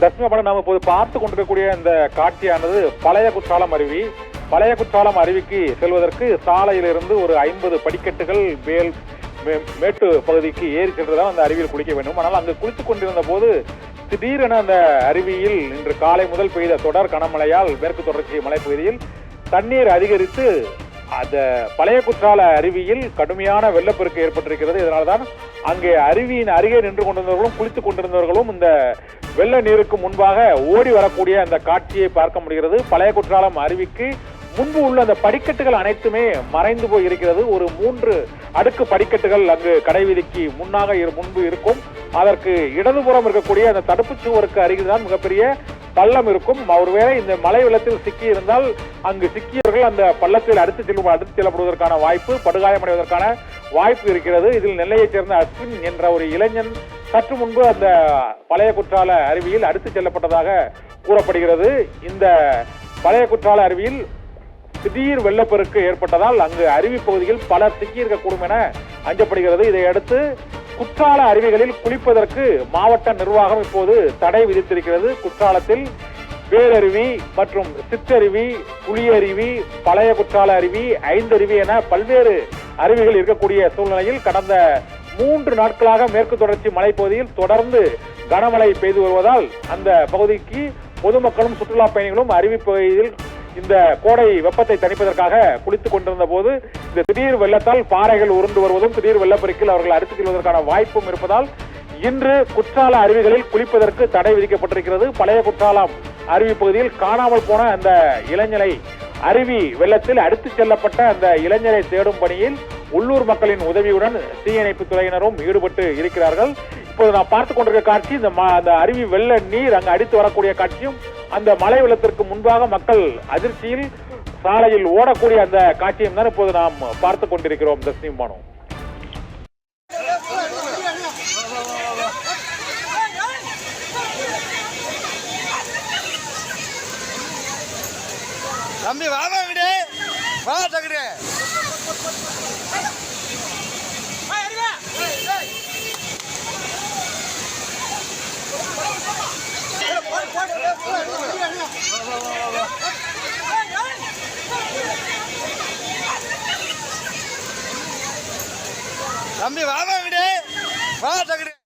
தர்மபுரம் நாம் இப்போது பார்த்து கொண்டிருக்கக்கூடிய இந்த காட்சியானது பழைய குற்றாலம் அருவி. பழைய குற்றாலம் அருவிக்கு செல்வதற்கு சாலையிலிருந்து ஒரு 50 படிக்கட்டுகள் மேட்டு பகுதிக்கு ஏறி சென்றுதான் அந்த அருவியில் குளிக்க வேண்டும். ஆனால் அங்கு குளித்துக் கொண்டிருந்த போது திடீரென அந்த அருவியில் இன்று காலை முதல் பெய்த தொடர் கனமழையால் மேற்கு தொடர்ச்சி மலைப்பகுதியில் தண்ணீர் அதிகரித்து அந்த பழைய குற்றால அருவியில் கடுமையான வெள்ளப்பெருக்கு ஏற்பட்டிருக்கிறது. இதனால்தான் அங்கே அருவியின் அருகே நின்று கொண்டிருந்தவர்களும் குளித்துக் கொண்டிருந்தவர்களும் இந்த வெள்ள நீருக்கு முன்பாக ஓடி வரக்கூடிய அந்த காட்சியை பார்க்க முடிகிறது. பழைய குற்றாலம் அருவிக்கு முன்பு உள்ள அந்த படிக்கட்டுகள் அனைத்துமே மறைந்து போய் இருக்கிறது. ஒரு 3 அடுக்கு படிக்கட்டுகள் அங்கு கடைவீதிக்கு முன்பு இருக்கும். அதற்கு இடதுபுறம் இருக்கக்கூடிய அந்த தடுப்பு சுவருக்கு அருகில் தான் மிகப்பெரிய பள்ளம் இருக்கும். ஒருவேளை இந்த மழை வெள்ளத்தில் சிக்கி இருந்தால் அங்கு சிக்கியவர்கள் அந்த பள்ளத்தில் அடுத்து செல்லப்படுவதற்கான வாய்ப்பு, படுகாயமடைவதற்கான வாய்ப்பு இருக்கிறது. இதில் நெல்லையைச் சேர்ந்த அஸ்வின் என்ற ஒரு இளைஞன் சற்று முன்பு அந்த பழைய குற்றால அருவியில் அடுத்து செல்லப்பட்டதாக கூறப்படுகிறது. இந்த பழைய குற்றால அருவியில் திடீர் வெள்ளப்பெருக்கு ஏற்பட்டதால் அங்கு அருவி பகுதியில் பலர் சிக்கியிருக்கக்கூடும் என அஞ்சப்படுகிறது. இதையடுத்து குற்றால அருவிகளில் குளிப்பதற்கு மாவட்ட நிர்வாகம் இப்போது தடை விதித்திருக்கிறது. குற்றாலத்தில் பேரருவி மற்றும் சிற்றருவி, புலியருவி, பழைய குற்றால அருவி, 5 அருவி என பல்வேறு அருவிகள் இருக்கக்கூடிய சூழ்நிலையில் கடந்த 3 நாட்களாக மேற்கு தொடர்ச்சி மலைப்பகுதியில் தொடர்ந்து கனமழை பெய்து வருவதால் அந்த பகுதிக்கு பொதுமக்களும் சுற்றுலா பயணிகளும் அருவி பகுதியில் இந்த கோடை வெப்பத்தை தணிப்பதற்காக குளித்துக் கொண்டிருந்த போது இந்த திடீர் வெள்ளத்தால் பாறைகள் உருண்டு வருவதும் திடீர் வெள்ளப்பெருக்கில் அவர்கள் அடுத்துச் செல்வதற்கான வாய்ப்பும் இருப்பதால் இன்று குற்றால அருவிகளில் குளிப்பதற்கு தடை விதிக்கப்பட்டிருக்கிறது. பழைய குற்றாலம் அருவி பகுதியில் காணாமல் போன அந்த இளைஞரை அருவி வெள்ளத்தில் அடுத்துச் செல்லப்பட்ட அந்த இளைஞரை தேடும் பணியில் உள்ளூர் மக்களின் உதவியுடன் தீயணைப்பு துறையினரும் ஈடுபட்டு இருக்கிறார்கள். இப்போது நான் பார்த்துக் கொண்டிருக்க காட்சி அந்த அருவி வெள்ள நீர் அங்கு அடித்து வரக்கூடிய காட்சியும் அந்த மழை வெள்ளத்திற்கு முன்பாக மக்கள் அதிர்ச்சியில் சாலையில் ஓடக்கூடிய அந்த காட்சியும் தான் இப்போது நாம் பார்த்துக் கொண்டிருக்கிறோம். தஸ்னிமானோ தம்பி வாங்க வா தகுடே தம்பி வாங்க வா தகுடே